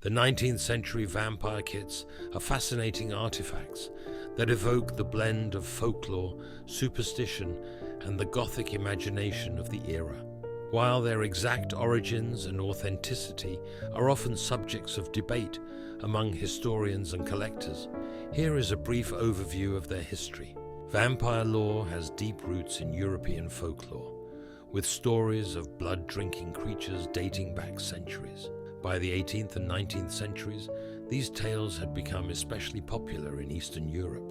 The 19th century vampire kits are fascinating artifacts that evoke the blend of folklore, superstition, and the Gothic imagination of the era. While their exact origins and authenticity are often subjects of debate among historians and collectors, here is a brief overview of their history. Vampire lore has deep roots in European folklore, with stories of blood-drinking creatures dating back centuries. By the 18th and 19th centuries, these tales had become especially popular in Eastern Europe.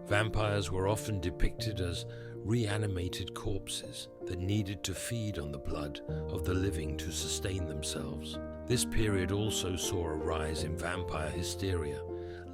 Vampires were often depicted as reanimated corpses that needed to feed on the blood of the living to sustain themselves. This period also saw a rise in vampire hysteria,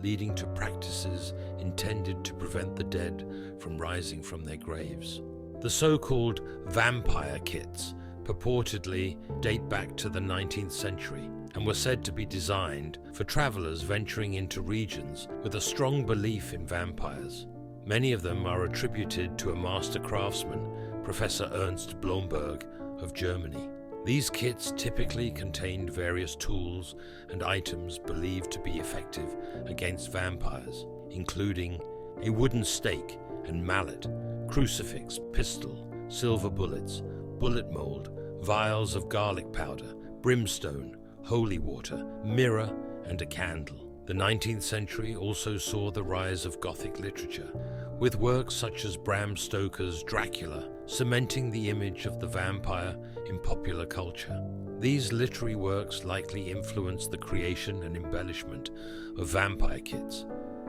leading to practices intended to prevent the dead from rising from their graves. The so-called vampire kits purportedly date back to the 19th century and were said to be designed for travelers venturing into regions with a strong belief in vampires. Many of them are attributed to a master craftsman, Professor Ernst Blomberg of Germany. These kits typically contained various tools and items believed to be effective against vampires, including a wooden stake and mallet, crucifix, pistol, silver bullets, bullet mold, vials of garlic powder, brimstone, holy water, mirror, and a candle. The 19th century also saw the rise of Gothic literature, with works such as Bram Stoker's Dracula cementing the image of the vampire in popular culture. These literary works likely influenced the creation and embellishment of vampire kits,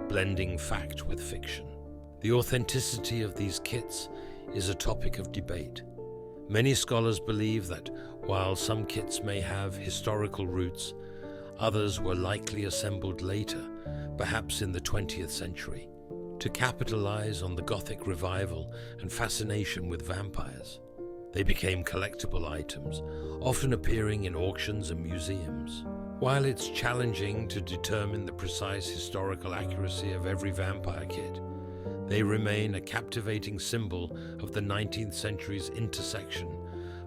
blending fact with fiction. The authenticity of these kits is a topic of debate. Many scholars believe that while some kits may have historical roots, others were likely assembled later, perhaps in the 20th century, to capitalize on the Gothic revival and fascination with vampires. They became collectible items, often appearing in auctions and museums. While it's challenging to determine the precise historical accuracy of every vampire kit, they remain a captivating symbol of the 19th century's intersection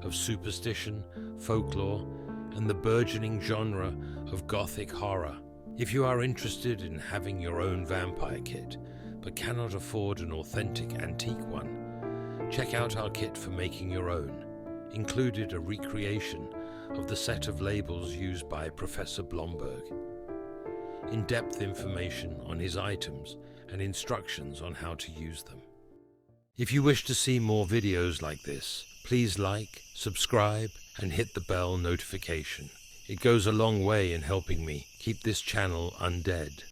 of superstition, folklore, and the burgeoning genre of Gothic horror. If you are interested in having your own vampire kit, but cannot afford an authentic antique one, check out our kit for making your own. Included a recreation of the set of labels used by Professor Blomberg. In-depth information on his items and instructions on how to use them. If you wish to see more videos like this, please like, subscribe, and hit the bell notification. It goes a long way in helping me keep this channel undead.